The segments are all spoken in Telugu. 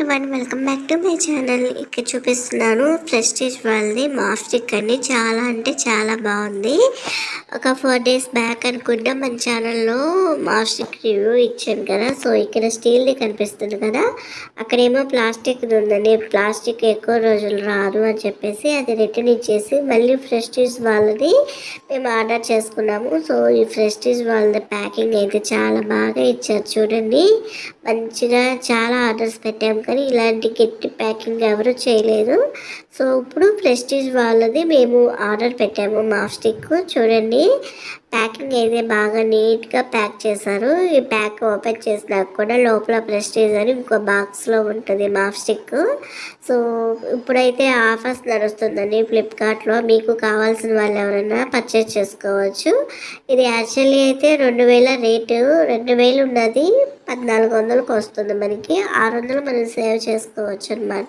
Everyone, welcome back to my channel. ఇక్కడ చూపిస్తున్నాను ప్రెస్టీజ్ వాళ్ళది మాఫ్ స్టిక్ అండి. చాలా అంటే చాలా బాగుంది. ఒక 4 days బ్యాక్ అనుకుంటా మన ఛానల్లో మాఫ్ స్టిక్ రివ్యూ ఇచ్చాను కదా. సో ఇక్కడ స్టీల్ది కనిపిస్తుంది కదా, అక్కడేమో ప్లాస్టిక్ది ఉందండి. ప్లాస్టిక్ ఎక్కువ రోజులు రాదు అని చెప్పేసి అది రిటర్న్ ఇచ్చేసి మళ్ళీ ప్రెస్టీజ్ వాళ్ళది మేము ఆర్డర్ చేసుకున్నాము. సో ఈ ప్రెస్టీజ్ వాళ్ళది ప్యాకింగ్ అయితే చాలా బాగా ఇచ్చారు చూడండి. మంచిగా చాలా ఆర్డర్స్ పెట్టాము కానీ ఇలాంటి గట్టి ప్యాకింగ్ ఎవరు చేయలేదు. సో ఇప్పుడు ప్రెస్టీజ్ వాళ్ళది మేము ఆర్డర్ పెట్టాము మాఫ్ స్టిక్. చూడండి ప్యాకింగ్ అయితే బాగా నీట్గా ప్యాక్ చేశారు. ఈ ప్యాక్ ఓపెన్ చేసినాక కూడా లోపల ప్రెస్టీజ్ అని ఇంకో బాక్స్లో ఉంటుంది మాఫ్ స్టిక్. సో ఇప్పుడైతే ఆఫర్స్ నడుస్తుందండి ఫ్లిప్కార్ట్లో. మీకు కావాల్సిన వాళ్ళు ఎవరైనా పర్చేస్ చేసుకోవచ్చు. ఇది యాక్చువల్లీ అయితే 2000 రేటు, 2000 ఉన్నది 1400కి వస్తుంది. మనకి 600 మనం సేవ్ చేసుకోవచ్చు అనమాట.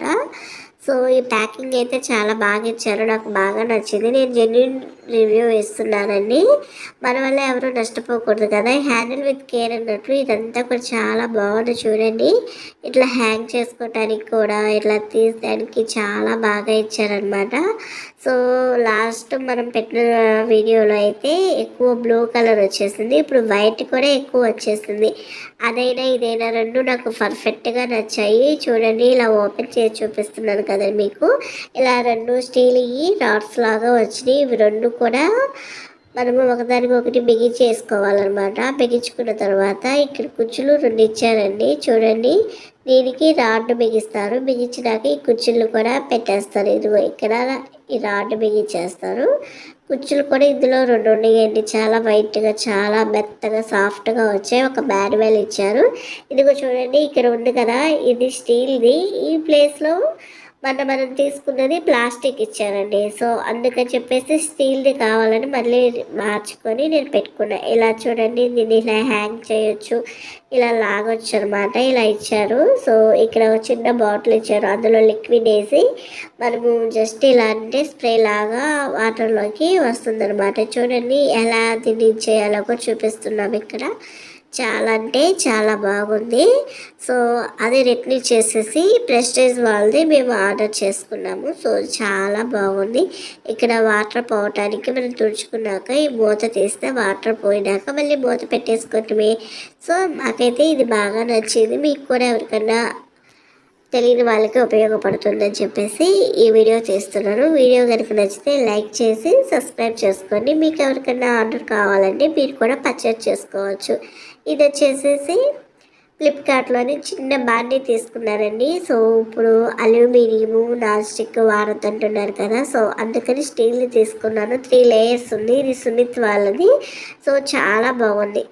సో ఈ ప్యాకింగ్ అయితే చాలా బాగా ఇచ్చారు, నాకు బాగా నచ్చింది. నేను జెన్యున్ రివ్యూ ఇస్తున్నానండి. మన వల్ల ఎవరు నష్టపోకూడదు కదా. హ్యాండిల్ విత్ కేర్ అన్నట్లు ఇదంతా కూడా చాలా బాగుంది చూడండి. ఇట్లా హ్యాంగ్ చేసుకోవటానికి కూడా ఇట్లా తీసడానికి చాలా బాగా ఇచ్చారనమాట. సో లాస్ట్ మనం పెట్టిన వీడియోలో అయితే ఎక్కువ బ్లూ కలర్ వచ్చేసింది, ఇప్పుడు వైట్ కూడా ఎక్కువ వచ్చేసింది. అదైనా ఇదైనా రెండు నాకు పర్ఫెక్ట్గా నచ్చాయి. చూడండి ఇలా ఓపెన్ చేసి చూపిస్తున్నాను కదా మీకు. ఇలా రెండు స్టీల్ రాడ్స్ లాగా వచ్చినాయి. ఇవి రెండు కూడా మనము ఒకదానికి ఒకటి బిగించేసుకోవాలన్నమాట. బిగించుకున్న తర్వాత ఇక్కడ కుచ్చులు 2 ఇచ్చారండి. చూడండి దీనికి రాడ్ బిగిస్తారు, బిగించినాక ఈ కుచ్చులు కూడా పెట్టేస్తారు. ఇదిగో ఇక్కడ ఈ రాడ్ బిగించేస్తారు. కుచ్చులు కూడా ఇందులో 2 ఉన్నాయండి. చాలా వైట్గా చాలా మెత్తగా సాఫ్ట్గా వచ్చాయి. ఒక మాన్యువల్ ఇచ్చారు. ఇదిగో చూడండి ఇక్కడ ఉంది కదా, ఇది స్టీల్ది. ఈ ప్లేస్లో మనం తీసుకున్నది ప్లాస్టిక్ ఇచ్చారండి. సో అందుకని చెప్పేసి స్టీల్ది కావాలని మళ్ళీ మార్చుకొని నేను పెట్టుకున్నా. ఇలా చూడండి దీన్ని ఇలా హ్యాంగ్ చేయొచ్చు, ఇలా లాగొచ్చు అనమాట. ఇలా ఇచ్చారు. సో ఇక్కడ ఒక చిన్న బాటిల్ ఇచ్చారు, అందులో లిక్విడ్ వేసి మనము జస్ట్ ఇలా అంటే స్ప్రే లాగా వాటర్లోకి వస్తుంది అనమాట. చూడండి ఎలా దీన్ని చేయాలో కూడా చూపిస్తున్నాం ఇక్కడ. చాలా అంటే చాలా బాగుంది. సో అది రిటర్న్ చేసేసి ప్రెస్టీజ్ వాళ్ళది మేము ఆర్డర్ చేసుకున్నాము. సో చాలా బాగుంది. ఇక్కడ వాటర్ పోవటానికి మనం తుడుచుకున్నాక ఈ మూత తీస్తే వాటర్ పోయినాక మళ్ళీ మూత పెట్టేసుకోవటమే. సో మాకైతే ఇది బాగా నచ్చింది. మీకు కూడా ఎవరికన్నా తెలియని వాళ్ళకి ఉపయోగపడుతుందని చెప్పేసి ఈ వీడియో చేస్తున్నాను. వీడియో కనుక నచ్చితే లైక్ చేసి సబ్స్క్రైబ్ చేసుకోండి. మీకు ఎవరికైనా ఆర్డర్ కావాలంటే మీరు కూడా పర్చేస్ చేసుకోవచ్చు. ఇది వచ్చేసేసి ఫ్లిప్కార్ట్లోని చిన్న బాండీ తీసుకున్నారండి. సో ఇప్పుడు అల్యూమినియము నాన్ స్టిక్ వాడద్దంటున్నారు కదా, సో అందుకని స్టీల్ని తీసుకున్నాను. 3 layers ఉంది. ఇది సుమిత్ వాళ్ళది. సో చాలా బాగుంది.